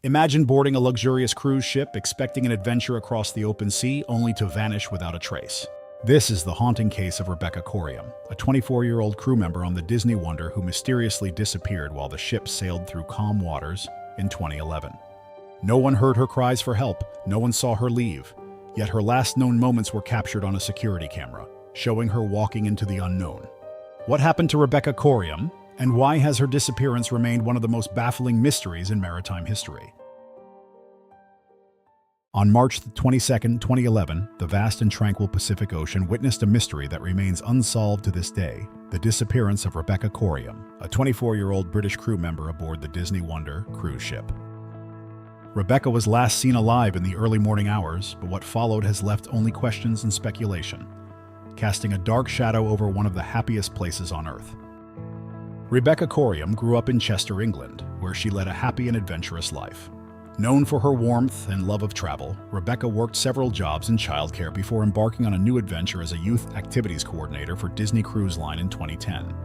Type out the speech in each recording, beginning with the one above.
Imagine boarding a luxurious cruise ship, expecting an adventure across the open sea, only to vanish without a trace. This is the haunting case of Rebecca Coriam, a 24-year-old crew member on the Disney Wonder who mysteriously disappeared while the ship sailed through calm waters in 2011. No one heard her cries for help, no one saw her leave, yet her last known moments were captured on a security camera, showing her walking into the unknown. What happened to Rebecca Coriam, and why has her disappearance remained one of the most baffling mysteries in maritime history? On March 22, 2011, the vast and tranquil Pacific Ocean witnessed a mystery that remains unsolved to this day: the disappearance of Rebecca Coriam, a 24-year-old British crew member aboard the Disney Wonder cruise ship. Rebecca was last seen alive in the early morning hours, but what followed has left only questions and speculation, casting a dark shadow over one of the happiest places on Earth. Rebecca Coriam grew up in Chester, England, where she led a happy and adventurous life. Known for her warmth and love of travel, Rebecca worked several jobs in childcare before embarking on a new adventure as a youth activities coordinator for Disney Cruise Line in 2010.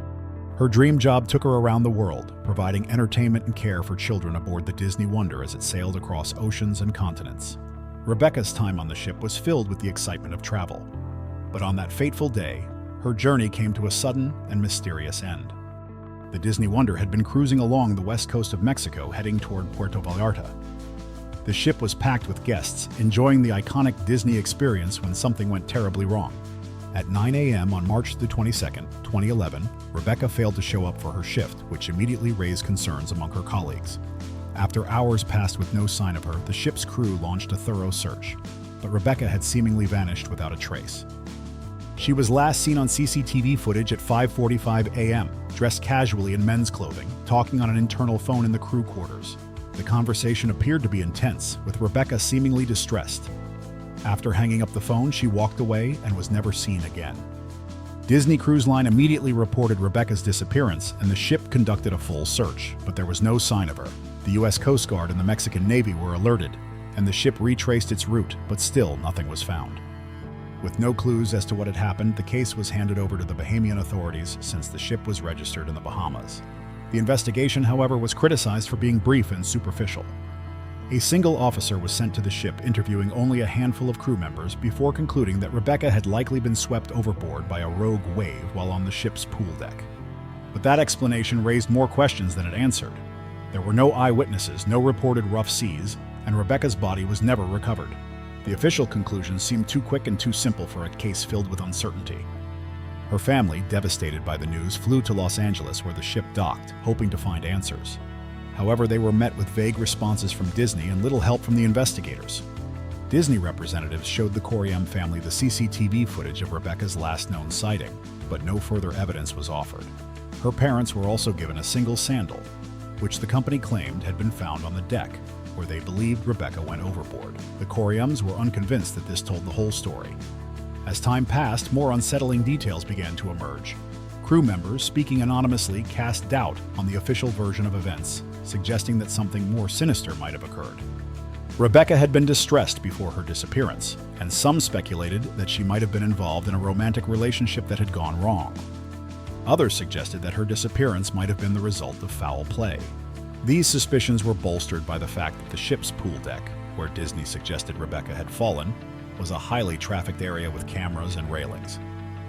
Her dream job took her around the world, providing entertainment and care for children aboard the Disney Wonder as it sailed across oceans and continents. Rebecca's time on the ship was filled with the excitement of travel. But on that fateful day, her journey came to a sudden and mysterious end. The Disney Wonder had been cruising along the west coast of Mexico, heading toward Puerto Vallarta. The ship was packed with guests, enjoying the iconic Disney experience when something went terribly wrong. At 9 a.m. on March 22, 2011, Rebecca failed to show up for her shift, which immediately raised concerns among her colleagues. After hours passed with no sign of her, the ship's crew launched a thorough search, but Rebecca had seemingly vanished without a trace. She was last seen on CCTV footage at 5:45 a.m., dressed casually in men's clothing, talking on an internal phone in the crew quarters. The conversation appeared to be intense, with Rebecca seemingly distressed. After hanging up the phone, she walked away and was never seen again. Disney Cruise Line immediately reported Rebecca's disappearance, and the ship conducted a full search, but there was no sign of her. The U.S. Coast Guard and the Mexican Navy were alerted, and the ship retraced its route, but still nothing was found. With no clues as to what had happened, the case was handed over to the Bahamian authorities since the ship was registered in the Bahamas. The investigation, however, was criticized for being brief and superficial. A single officer was sent to the ship, interviewing only a handful of crew members before concluding that Rebecca had likely been swept overboard by a rogue wave while on the ship's pool deck. But that explanation raised more questions than it answered. There were no eyewitnesses, no reported rough seas, and Rebecca's body was never recovered. The official conclusions seemed too quick and too simple for a case filled with uncertainty. Her family, devastated by the news, flew to Los Angeles where the ship docked, hoping to find answers. However, they were met with vague responses from Disney and little help from the investigators. Disney representatives showed the Coriam family the CCTV footage of Rebecca's last known sighting, but no further evidence was offered. Her parents were also given a single sandal, which the company claimed had been found on the deck, where they believed Rebecca went overboard. The Coriams were unconvinced that this told the whole story. As time passed, more unsettling details began to emerge. Crew members, speaking anonymously, cast doubt on the official version of events, suggesting that something more sinister might have occurred. Rebecca had been distressed before her disappearance, and some speculated that she might have been involved in a romantic relationship that had gone wrong. Others suggested that her disappearance might have been the result of foul play. These suspicions were bolstered by the fact that the ship's pool deck, where Disney suggested Rebecca had fallen, was a highly trafficked area with cameras and railings.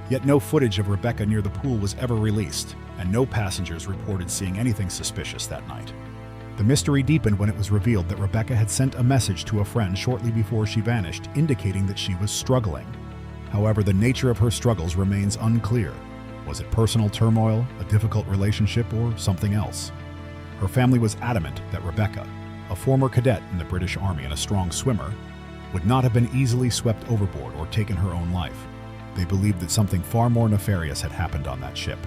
Yet no footage of Rebecca near the pool was ever released, and no passengers reported seeing anything suspicious that night. The mystery deepened when it was revealed that Rebecca had sent a message to a friend shortly before she vanished, indicating that she was struggling. However, the nature of her struggles remains unclear. Was it personal turmoil, a difficult relationship, or something else? Her family was adamant that Rebecca, a former cadet in the British Army and a strong swimmer, would not have been easily swept overboard or taken her own life. They believed that something far more nefarious had happened on that ship.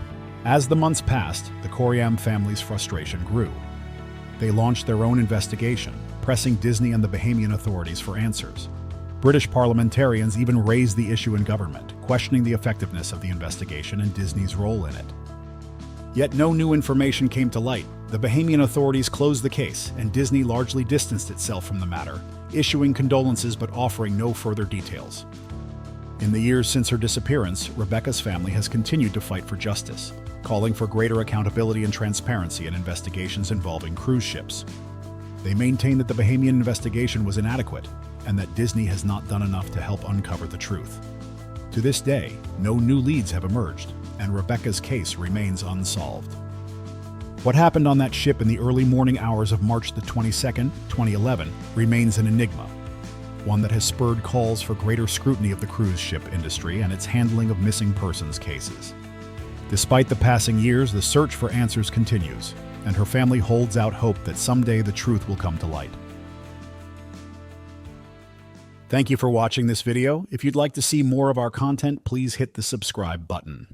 As the months passed, the Coriam family's frustration grew. They launched their own investigation, pressing Disney and the Bahamian authorities for answers. British parliamentarians even raised the issue in government, questioning the effectiveness of the investigation and Disney's role in it. Yet no new information came to light. The Bahamian authorities closed the case, and Disney largely distanced itself from the matter, issuing condolences but offering no further details. In the years since her disappearance, Rebecca's family has continued to fight for justice, calling for greater accountability and transparency in investigations involving cruise ships. They maintain that the Bahamian investigation was inadequate and that Disney has not done enough to help uncover the truth. To this day, no new leads have emerged, and Rebecca's case remains unsolved. What happened on that ship in the early morning hours of March the 22nd, 2011, remains an enigma, one that has spurred calls for greater scrutiny of the cruise ship industry and its handling of missing persons cases. Despite the passing years, the search for answers continues, and her family holds out hope that someday the truth will come to light. Thank you for watching this video. If you'd like to see more of our content, please hit the subscribe button.